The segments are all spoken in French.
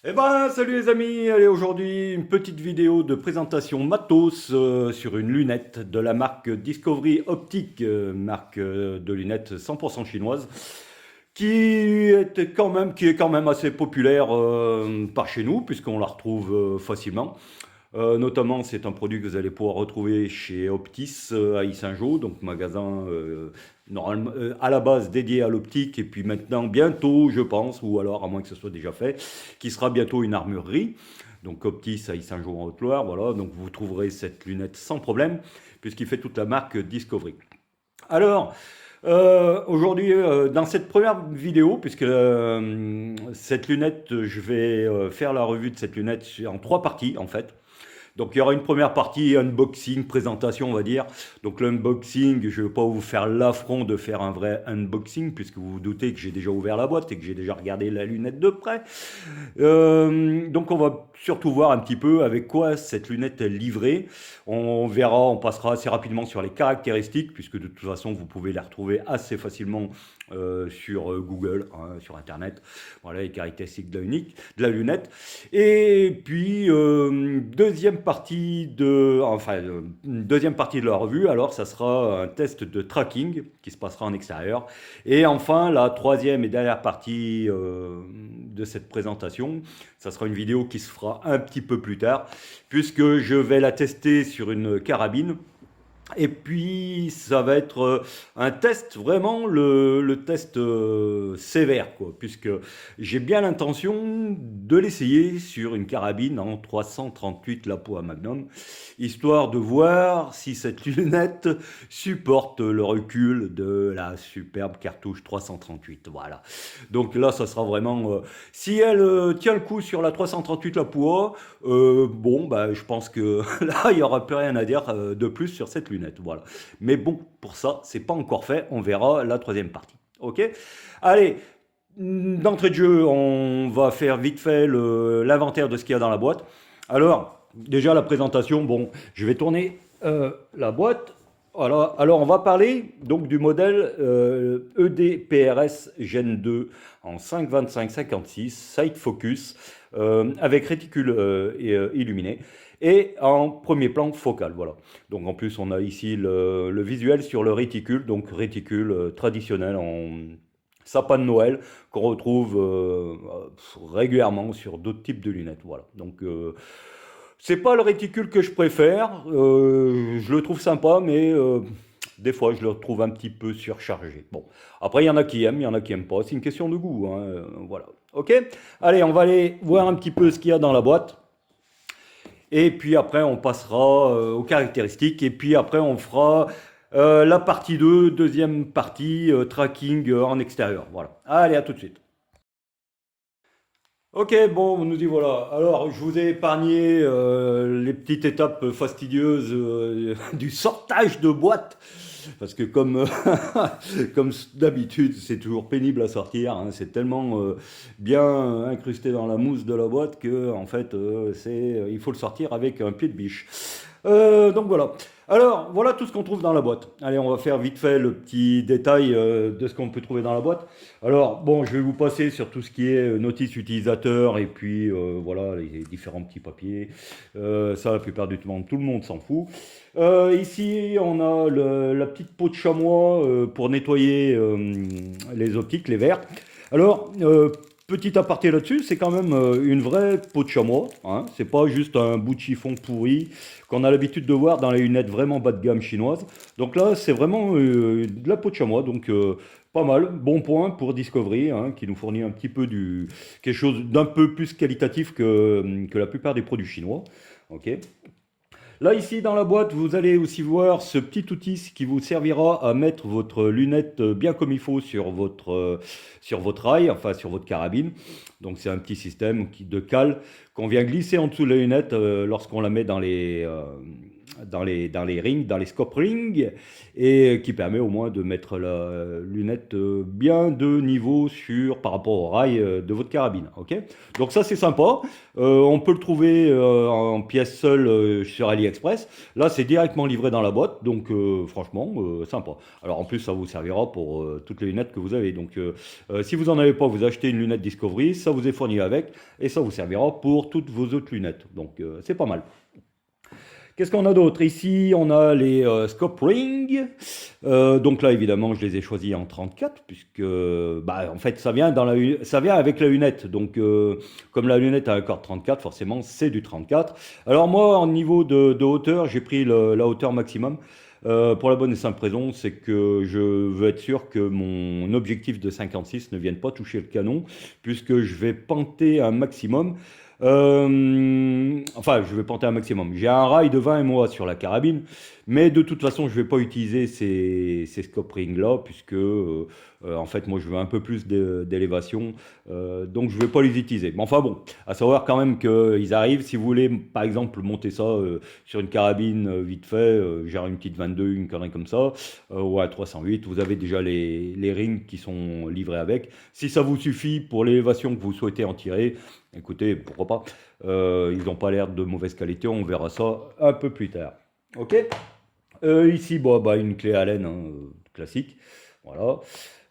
Eh ben, salut les amis! Allez, aujourd'hui, une petite vidéo de présentation matos sur une lunette de la marque Discovery Optique, marque de lunettes 100% chinoise, qui est quand même assez populaire par chez nous, puisqu'on la retrouve facilement. Notamment, c'est un produit que vous allez pouvoir retrouver chez Optis à Yssingeaux, donc magasin normalement, à la base dédié à l'optique, et puis maintenant, bientôt, je pense, ou alors à moins que ce soit déjà fait, qui sera bientôt une armurerie. Donc Optis à Yssingeaux en Haute-Loire, voilà, donc vous trouverez cette lunette sans problème, puisqu'il fait toute la marque Discovery. Alors, aujourd'hui, dans cette première vidéo, puisque cette lunette, je vais faire la revue de cette lunette en trois parties en fait. Donc il y aura une première partie unboxing, présentation on va dire. Donc l'unboxing, je ne vais pas vous faire l'affront de faire un vrai unboxing puisque vous vous doutez que j'ai déjà ouvert la boîte et que j'ai déjà regardé la lunette de près. Donc on va surtout voir un petit peu avec quoi cette lunette est livrée. On verra, on passera assez rapidement sur les caractéristiques puisque de toute façon vous pouvez les retrouver assez facilement sur Google, hein, sur Internet. Voilà les caractéristiques de la lunette. Et puis deuxième partie de la revue. Alors ça sera un test de tracking qui se passera en extérieur. Et enfin la troisième et dernière partie de cette présentation, ça sera une vidéo qui se fera un petit peu plus tard puisque je vais la tester sur une carabine. Et puis, ça va être un test, vraiment le test sévère, quoi, puisque j'ai bien l'intention de l'essayer sur une carabine en 338 Lapua Magnum, histoire de voir si cette lunette supporte le recul de la superbe cartouche 338. Voilà. Donc là, ça sera vraiment... si elle tient le coup sur la 338 Lapua, bon, bah, je pense que là, il n'y aura plus rien à dire de plus sur cette lunette. Voilà. Mais bon, pour ça, c'est pas encore fait. On verra la troisième partie. Ok? Allez, d'entrée de jeu, on va faire vite fait l'inventaire de ce qu'il y a dans la boîte. Alors, déjà la présentation, bon, je vais tourner la boîte. Voilà. Alors, on va parler donc du modèle ED-PRS Gen 2 en 5-25-56, Side Focus, avec réticule illuminé et en premier plan focal. Voilà. Donc en plus, on a ici le visuel sur le réticule, donc réticule traditionnel en sapin de Noël qu'on retrouve régulièrement sur d'autres types de lunettes. Voilà. Donc c'est pas le réticule que je préfère. Je le trouve sympa, mais des fois je le trouve un petit peu surchargé. Bon, après il y en a qui aiment, il y en a qui aiment pas. C'est une question de goût, hein, voilà. Ok. Allez, on va aller voir un petit peu ce qu'il y a dans la boîte. Et puis après, on passera aux caractéristiques. Et puis après, on fera la partie 2, deuxième partie, tracking en extérieur. Voilà. Allez, à tout de suite. Ok, bon, nous y voilà. Alors, je vous ai épargné les petites étapes fastidieuses du sortage de boîte. Parce que comme, comme d'habitude, c'est toujours pénible à sortir, hein. C'est tellement bien incrusté dans la mousse de la boîte que, en fait, il faut le sortir avec un pied de biche. Donc voilà. Alors, voilà tout ce qu'on trouve dans la boîte. Allez, on va faire vite fait le petit détail de ce qu'on peut trouver dans la boîte. Alors, bon, je vais vous passer sur tout ce qui est notice utilisateur et puis voilà, les différents petits papiers. Ça, la plupart du temps, tout le monde s'en fout. Ici, on a la petite peau de chamois pour nettoyer les optiques, les verres. Alors, petit aparté là-dessus, c'est quand même une vraie peau de chamois, hein. C'est pas juste un bout de chiffon pourri qu'on a l'habitude de voir dans les lunettes vraiment bas de gamme chinoises. Donc là, c'est vraiment de la peau de chamois, donc pas mal. Bon point pour Discovery, hein, qui nous fournit un petit peu quelque chose d'un peu plus qualitatif que la plupart des produits chinois. Ok. Là, ici, dans la boîte, vous allez aussi voir ce petit outil qui vous servira à mettre votre lunette bien comme il faut sur votre rail, enfin sur votre carabine. Donc, c'est un petit système de cale qu'on vient glisser en dessous de la lunette lorsqu'on la met dans les rings, dans les scope rings, et qui permet au moins de mettre la lunette bien de niveau par rapport au rail de votre carabine. Ok. Donc ça c'est sympa. On peut le trouver en pièces seules sur AliExpress. Là c'est directement livré dans la boîte, donc franchement sympa. Alors en plus ça vous servira pour toutes les lunettes que vous avez. Donc si vous n'en avez pas, vous achetez une lunette Discovery, ça vous est fourni avec, et ça vous servira pour toutes vos autres lunettes. Donc c'est pas mal. Qu'est-ce qu'on a d'autre? Ici, on a les Scope Ring. Donc là, évidemment, je les ai choisis en 34, puisque bah, en fait, ça vient avec la lunette. Donc, comme la lunette a un corps 34, forcément, c'est du 34. Alors moi, en niveau de hauteur, j'ai pris la hauteur maximum. Pour la bonne et simple raison, c'est que je veux être sûr que mon objectif de 56 ne vienne pas toucher le canon, puisque je vais penter un maximum. Enfin, je vais penter un maximum. J'ai un rail de 20 MOA sur la carabine, mais de toute façon, je ne vais pas utiliser ces scope rings là, puisque en fait, moi, je veux un peu plus d'élévation, donc je ne vais pas les utiliser. Mais enfin bon, à savoir quand même qu'ils arrivent. Si vous voulez, par exemple, monter ça sur une carabine vite fait, genre une petite 22, une connerie comme ça, ou un 308, vous avez déjà les rings qui sont livrés avec. Si ça vous suffit pour l'élévation que vous souhaitez en tirer, écoutez, pourquoi pas. Ils n'ont pas l'air de mauvaise qualité, on verra ça un peu plus tard. Ok. Ici, bon, bah, une clé Allen hein, classique. Voilà.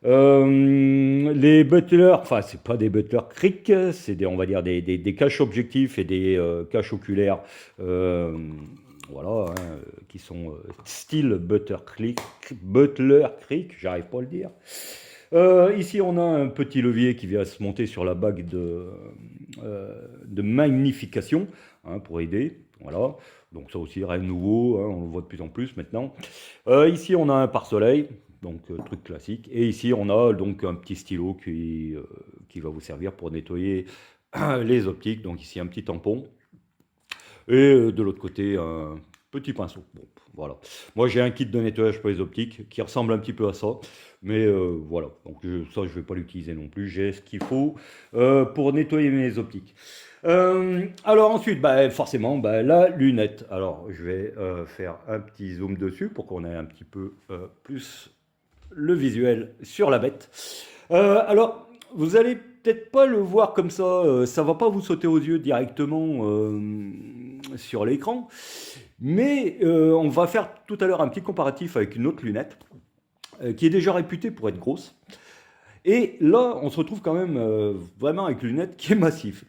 Les butlers, enfin, c'est pas des butlers cric, c'est on va dire des caches objectifs et des caches oculaires. Voilà, hein, qui sont style Butler Creek, j'arrive pas à le dire. Ici, on a un petit levier qui vient se monter sur la bague de magnification hein, pour aider. Voilà. Donc ça aussi, rien de nouveau, hein, on le voit de plus en plus maintenant. Ici, on a un pare-soleil, donc truc classique. Et ici, on a donc un petit stylo qui va vous servir pour nettoyer les optiques. Donc ici, un petit tampon. Et de l'autre côté, un petit pinceau. Bon, voilà. Moi, j'ai un kit de nettoyage pour les optiques qui ressemble un petit peu à ça. Mais voilà, donc ça, je ne vais pas l'utiliser non plus. J'ai ce qu'il faut pour nettoyer mes optiques. Alors ensuite, bah, forcément, bah, la lunette. Alors, je vais faire un petit zoom dessus pour qu'on ait un petit peu plus le visuel sur la bête. Alors, vous allez peut-être pas le voir comme ça va pas vous sauter aux yeux directement sur l'écran, mais on va faire tout à l'heure un petit comparatif avec une autre lunette qui est déjà réputée pour être grosse. Et là, on se retrouve quand même vraiment avec une lunette qui est massive,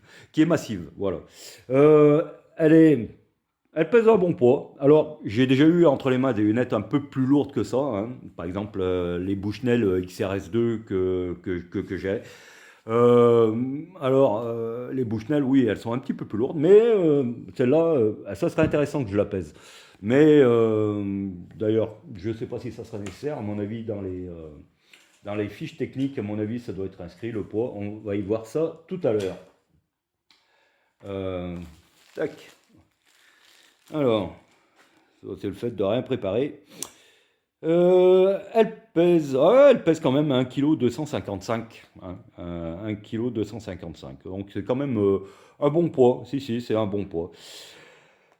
voilà. Elle pèse un bon poids. Alors, j'ai déjà eu entre les mains des lunettes un peu plus lourdes que ça, hein. Par exemple, les Bushnell XRS2 que j'ai. Les Bushnell, oui, elles sont un petit peu plus lourdes, mais celle-là, ça serait intéressant que je la pèse. Mais d'ailleurs, je ne sais pas si ça sera nécessaire. À mon avis, dans les fiches techniques, à mon avis, ça doit être inscrit, le poids. On va y voir ça tout à l'heure. Tac. Alors, c'est le fait de rien préparer. Elle pèse quand même 1,255 kg. Hein, 1,255 kg. Donc c'est quand même un bon poids. Si, c'est un bon poids.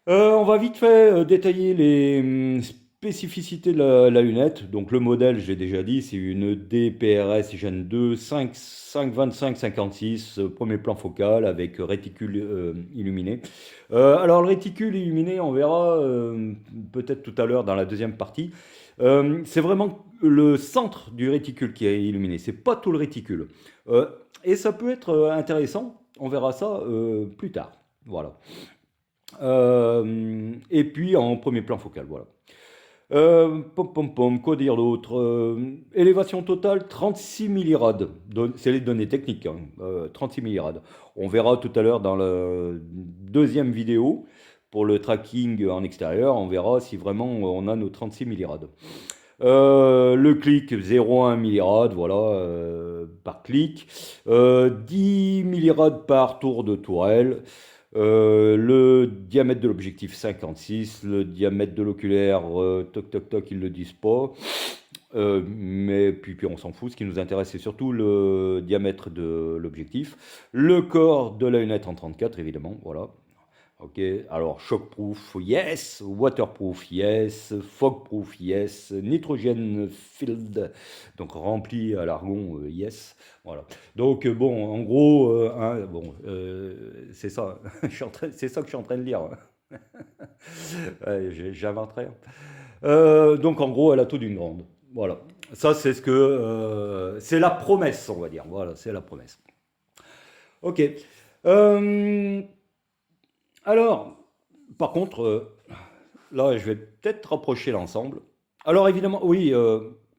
On va vite fait détailler les spécificités de la lunette. Donc le modèle, j'ai déjà dit, c'est une DPRS Gen 2 525-56, premier plan focal avec réticule illuminé. Alors le réticule illuminé, on verra peut-être tout à l'heure dans la deuxième partie. C'est vraiment le centre du réticule qui est illuminé, c'est pas tout le réticule. Et ça peut être intéressant, on verra ça plus tard. Voilà. Et puis en premier plan focal, voilà. Quoi dire d'autre? Élévation totale 36 millirad. C'est les données techniques, hein, 36 millirad. On verra tout à l'heure dans la deuxième vidéo pour le tracking en extérieur. On verra si vraiment on a nos 36 millirad. Le clic 0,1 millirad, voilà, par clic. 10 millirad par tour de tourelle. Le diamètre de l'objectif 56, le diamètre de l'oculaire, toc toc toc, ils ne le disent pas. Mais puis on s'en fout, ce qui nous intéresse c'est surtout le diamètre de l'objectif. Le corps de la lunette en 34 évidemment, voilà. Ok, alors shockproof, yes. Waterproof, yes. Fogproof, yes. Nitrogen filled, donc rempli à l'argon, yes. Voilà. Donc bon, en gros, hein, bon, c'est ça. C'est ça que je suis en train de lire. Ouais, j'inventerai. Donc en gros, elle a tout d'une grande. Voilà. Ça, c'est ce que c'est la promesse, on va dire. Voilà, c'est la promesse. Ok. Euh, alors, par contre, là, je vais peut-être rapprocher l'ensemble. Alors évidemment, oui,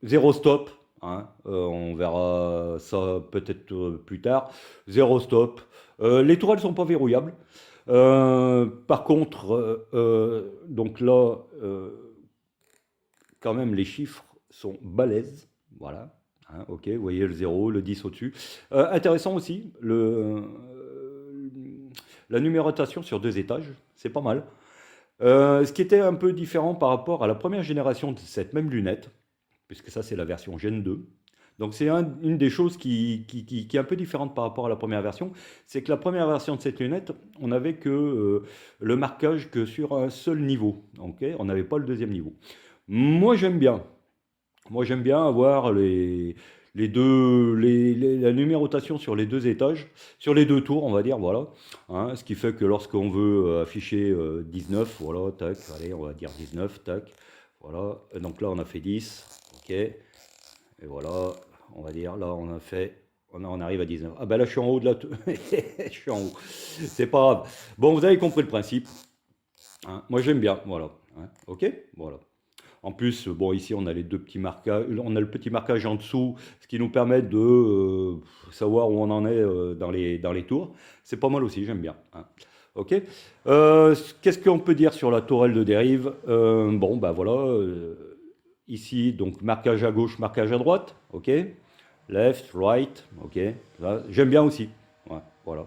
zéro stop, hein, on verra ça peut-être plus tard. Zéro stop. Les tourelles sont pas verrouillables. Par contre, donc là, quand même, les chiffres sont balèzes. Voilà. Hein, ok, vous voyez le zéro, le 10 au-dessus. Intéressant aussi, la numérotation sur deux étages, c'est pas mal. Ce qui était un peu différent par rapport à la première génération de cette même lunette, puisque ça c'est la version Gen 2. Donc c'est une des choses qui est un peu différente par rapport à la première version, c'est que la première version de cette lunette, on n'avait que le marquage que sur un seul niveau. Ok, on n'avait pas le deuxième niveau. Moi j'aime bien. Moi j'aime bien avoir la numérotation sur les deux étages, sur les deux tours, on va dire, voilà. Hein, ce qui fait que lorsqu'on veut afficher 19, voilà, tac, allez, on va dire 19, tac, voilà. Et donc là on a fait 10, ok. Et voilà, on va dire, là on arrive à 19. Ah ben là je suis en haut de la tour, je suis en haut. C'est pas grave. Bon, vous avez compris le principe. Hein. Moi j'aime bien, voilà. Hein, ok, voilà. En plus, bon, ici, on a les deux petits marquages, on a le petit marquage en dessous, ce qui nous permet de savoir où on en est dans les tours. C'est pas mal aussi, j'aime bien. Hein. Ok. Qu'est-ce qu'on peut dire sur la tourelle de dérive? Bon, bah voilà. Ici, donc marquage à gauche, marquage à droite. Ok. Left, right. Ok. J'aime bien aussi. Ouais, voilà.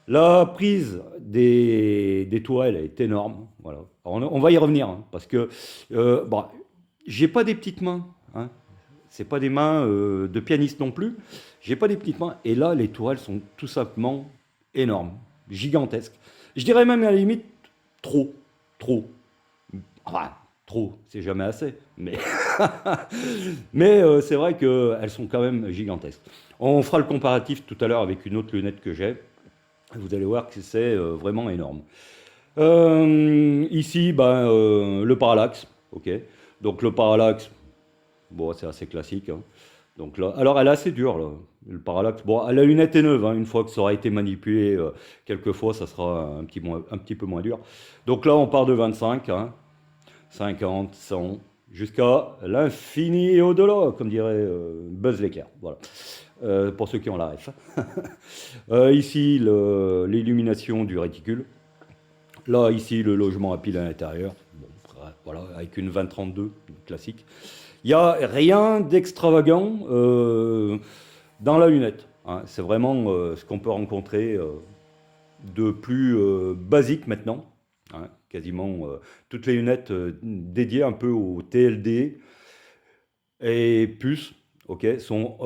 La prise des tourelles est énorme. Voilà. On va y revenir, hein, parce que bon, j'ai pas des petites mains. Hein. C'est pas des mains de pianiste non plus. J'ai pas des petites mains. Et là, les tourelles sont tout simplement énormes, gigantesques. Je dirais même à la limite trop, trop. Enfin, trop, c'est jamais assez. Mais c'est vrai qu'elles sont quand même gigantesques. On fera le comparatif tout à l'heure avec une autre lunette que j'ai. Vous allez voir que c'est vraiment énorme. Ici, ben, le parallaxe. Ok. Donc le parallaxe, bon, c'est assez classique. Hein. Donc là, alors elle est assez dure, là, le parallaxe. Bon, la lunette est neuve. Hein. Une fois que ça aura été manipulé quelques fois, ça sera un petit peu moins dur. Donc là, on part de 25, hein, 50, 100, jusqu'à l'infini et au-delà, comme dirait Buzz l'éclair. Voilà. Pour ceux qui ont la ref. Ici, l'illumination du réticule. Là, ici, le logement à pile à l'intérieur. Bon, voilà, avec une 2032 classique. Il n'y a rien d'extravagant dans la lunette. Hein. C'est vraiment ce qu'on peut rencontrer de plus basique maintenant. Hein. Quasiment toutes les lunettes dédiées un peu au TLD et plus, ok, sont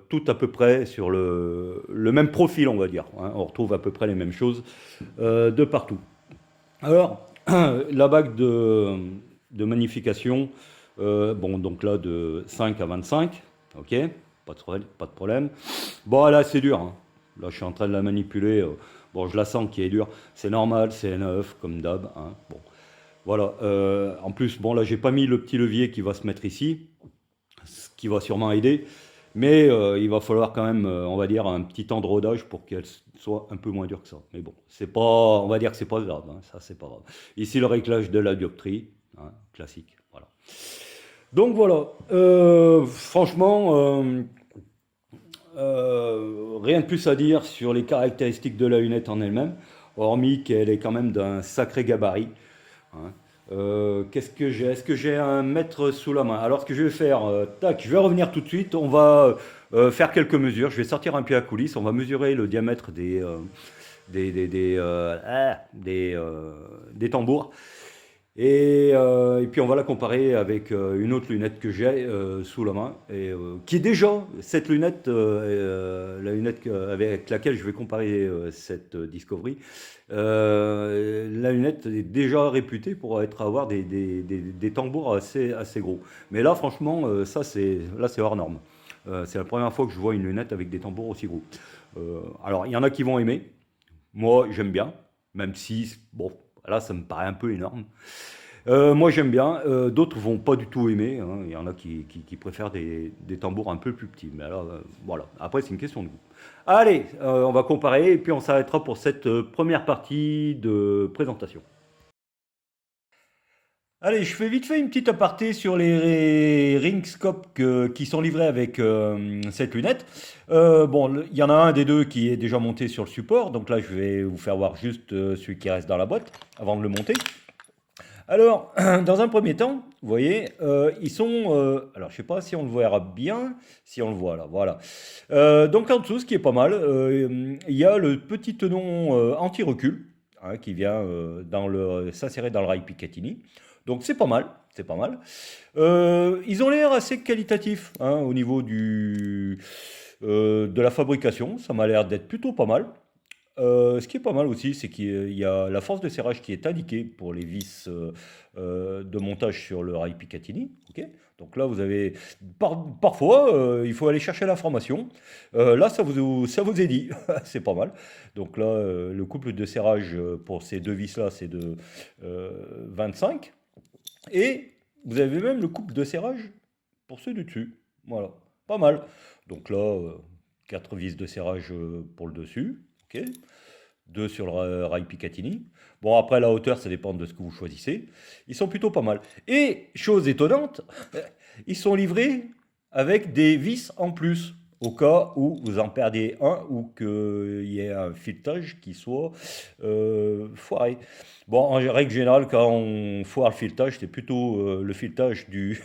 toutes à peu près sur le même profil, on va dire. Hein. On retrouve à peu près les mêmes choses de partout. Alors, la bague de magnification, bon, donc là, de 5 à 25, ok, pas de problème. Bon, là, c'est dur. Hein. Là, je suis en train de la manipuler. Bon, je la sens qui est dure. C'est normal, c'est neuf, comme d'hab. Hein. Bon, voilà. En plus, bon, là, j'ai pas mis le petit levier qui va se mettre ici, ce qui va sûrement aider. Mais il va falloir quand même, on va dire, un petit temps de rodage pour qu'elle soit un peu moins dure que ça. Mais bon, c'est pas, on va dire que c'est pas grave, hein, ça c'est pas grave. Ici le réglage de la dioptrie, hein, classique, voilà. Donc voilà, franchement, rien de plus à dire sur les caractéristiques de la lunette en elle-même, hormis qu'elle est quand même d'un sacré gabarit. Hein. Qu'est-ce que j'ai? Est-ce que j'ai un mètre sous la main? Alors ce que je vais faire, tac, je vais revenir tout de suite. On va faire quelques mesures. Je vais sortir un pied à coulisse. On va mesurer le diamètre des tambours. Et puis on va la comparer avec une autre lunette que j'ai sous la main, qui est déjà cette lunette, la lunette avec laquelle je vais comparer cette Discovery. La lunette est déjà réputée pour avoir des tambours assez gros. Mais là, franchement, là, c'est hors norme. C'est la première fois que je vois une lunette avec des tambours aussi gros. Alors, il y en a qui vont aimer. Moi, j'aime bien, même si, bon, là, ça me paraît un peu énorme. Moi j'aime bien, d'autres vont pas du tout aimer, hein. Il y en a qui préfèrent des tambours un peu plus petits. Mais alors, voilà. Après, c'est une question de goût. Allez, on va comparer et puis on s'arrêtera pour cette première partie de présentation. Allez, je fais vite fait une petite aparté sur les Ringscope qui sont livrés avec cette lunette. Bon, il y en a un des deux qui est déjà monté sur le support, donc là je vais vous faire voir juste celui qui reste dans la boîte avant de le monter. Alors, dans un premier temps, vous voyez, ils sont. Alors, je ne sais pas si on le verra bien, si on le voit là, voilà. Donc, en dessous, ce qui est pas mal, il y a le petit tenon anti-recul hein, qui vient s'insérer dans le rail Picatinny. Donc, c'est pas mal, c'est pas mal. Ils ont l'air assez qualitatifs hein, au niveau de la fabrication. Ça m'a l'air d'être plutôt pas mal. Ce qui est pas mal aussi, c'est qu'il y a la force de serrage qui est indiquée pour les vis de montage sur le rail Picatinny. Ok. Donc là, vous avez parfois, il faut aller chercher l'information. Là, ça vous est dit, c'est pas mal. Donc là, le couple de serrage pour ces deux vis-là, c'est de 25. Et vous avez même le couple de serrage pour ceux du dessus. Voilà, pas mal. Donc là, 4 vis de serrage pour le dessus. Ok. Deux sur le rail Picatinny. Bon, après, la hauteur, ça dépend de ce que vous choisissez. Ils sont plutôt pas mal. Et, chose étonnante, ils sont livrés avec des vis en plus, au cas où vous en perdez un ou qu'il y ait un filetage qui soit foiré. Bon, en règle générale, quand on foire le filetage, c'est plutôt le filetage du...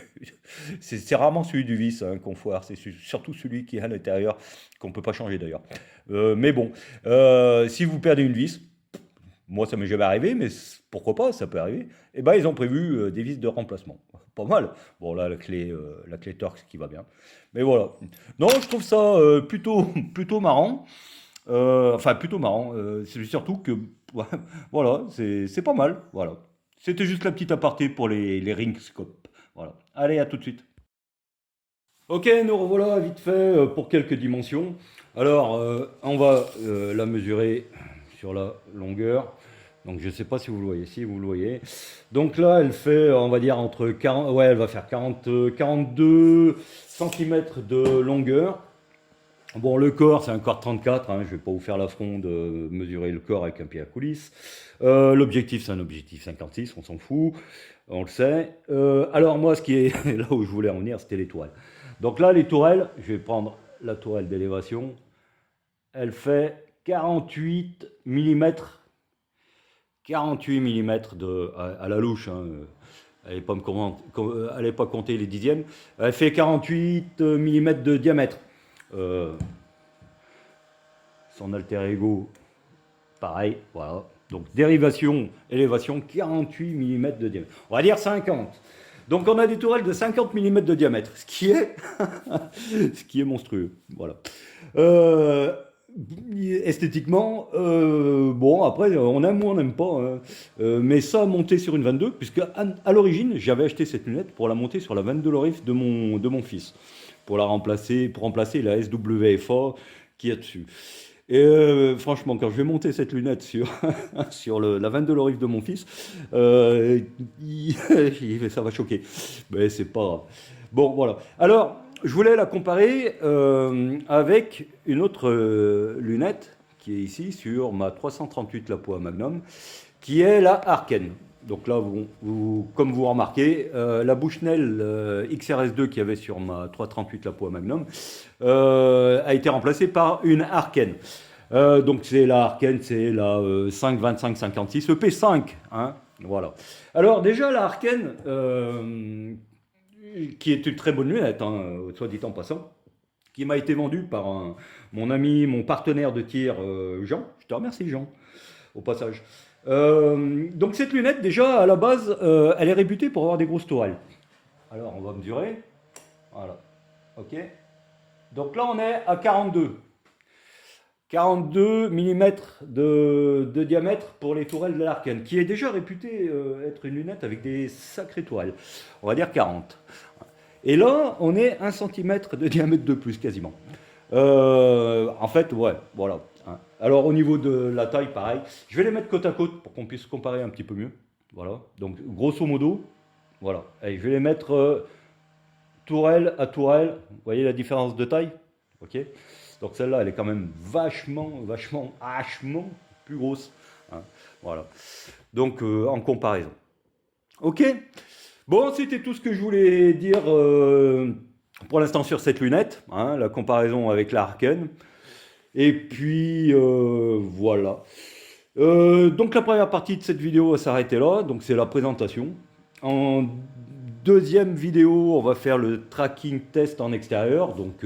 c'est rarement celui du vis hein, qu'on foire, c'est surtout celui qui est à l'intérieur, qu'on ne peut pas changer d'ailleurs. Mais bon, si vous perdez une vis, moi ça m'est jamais arrivé, mais pourquoi pas, ça peut arriver. Et ben ils ont prévu des vis de remplacement. Pas mal. Bon là la clé Torx qui va bien. Mais voilà. Non, je trouve ça plutôt marrant. Enfin plutôt marrant. C'est surtout que voilà, c'est pas mal. Voilà. C'était juste la petite aparté pour les Ringscope. Voilà. Allez, à tout de suite. Ok, nous revoilà vite fait pour quelques dimensions. Alors, on va la mesurer sur la longueur. Donc, je ne sais pas si vous le voyez. Si vous le voyez. Donc là, elle fait, on va dire, entre 40, ouais, elle va faire 40, 42 cm de longueur. Bon, le corps, c'est un corps 34. Hein, je ne vais pas vous faire l'affront de mesurer le corps avec un pied à coulisse. L'objectif, c'est un objectif 56, on s'en fout. On le sait. Alors, moi, ce qui est là où je voulais en venir, c'était les tourelles. Donc là, les tourelles, je vais prendre la tourelle d'élévation. Elle fait 48 mm. 48 mm à la louche. Hein. Allez pas compter les dixièmes. Elle fait 48 mm de diamètre. Euh, son alter ego, pareil. Voilà. Donc dérivation, élévation, 48 mm de diamètre. On va dire 50. Donc on a des tourelles de 50 mm de diamètre, ce qui est monstrueux. Voilà. Euh, Esthétiquement, bon après on aime ou on n'aime pas, hein. Mais ça monter sur une 22, puisque à l'origine j'avais acheté cette lunette pour la monter sur la 22 Lorif de mon fils, pour remplacer la SWFA qui est dessus. Et franchement, quand je vais monter cette lunette sur la 22 Lorif de mon fils, ça va choquer. Mais c'est pas grave. Bon, voilà. Alors, je voulais la comparer avec une autre lunette qui est ici sur ma 338 Lapoa Magnum, qui est la Arken. Donc là, comme vous remarquez, la Bushnell XRS2 qu'il y avait sur ma 338 Lapoa Magnum a été remplacée par une Arken. Donc c'est la Arken, c'est la 52556 EP5. Hein, voilà. Alors déjà la Arken, qui est une très bonne lunette, hein, soit dit en passant, qui m'a été vendue par mon ami, mon partenaire de tir Jean. Je te remercie Jean, au passage. Donc cette lunette, déjà, à la base, elle est réputée pour avoir des grosses tourelles. Alors, on va mesurer. Voilà. OK. Donc là, on est à 42. 42 mm de diamètre pour les tourelles de l'Arken, qui est déjà réputée être une lunette avec des sacrées tourelles. On va dire 40. Et là, on est 1 cm de diamètre de plus, quasiment. En fait, ouais, voilà. Hein. Alors, au niveau de la taille, pareil. Je vais les mettre côte à côte pour qu'on puisse comparer un petit peu mieux. Voilà. Donc, grosso modo, voilà. Allez, je vais les mettre tourelle à tourelle. Vous voyez la différence de taille? Ok. Donc, celle-là, elle est quand même vachement plus grosse. Hein. Voilà. Donc, en comparaison. Ok. Bon, c'était tout ce que je voulais dire pour l'instant sur cette lunette, hein, la comparaison avec la Harken. Et puis voilà. Donc la première partie de cette vidéo va s'arrêter là, donc c'est la présentation. En deuxième vidéo, on va faire le tracking test en extérieur, donc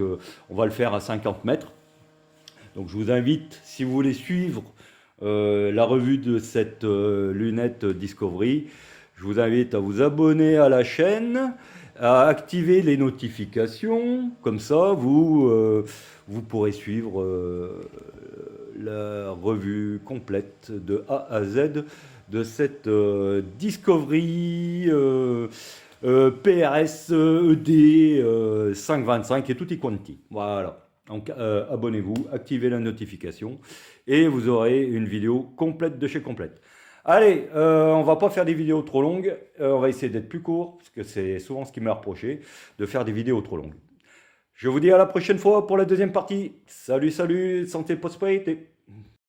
on va le faire à 50 mètres. Donc je vous invite, si vous voulez suivre la revue de cette lunette Discovery, je vous invite à vous abonner à la chaîne, à activer les notifications, comme ça vous pourrez suivre la revue complète de A à Z de cette Discovery PRS ED 525 et tutti quanti. Voilà. Donc abonnez-vous, activez la notification et vous aurez une vidéo complète de chez complète. Allez, on va pas faire des vidéos trop longues, on va essayer d'être plus court, parce que c'est souvent ce qui m'est reproché, de faire des vidéos trop longues. Je vous dis à la prochaine fois pour la deuxième partie. Salut, salut, santé, prospérité.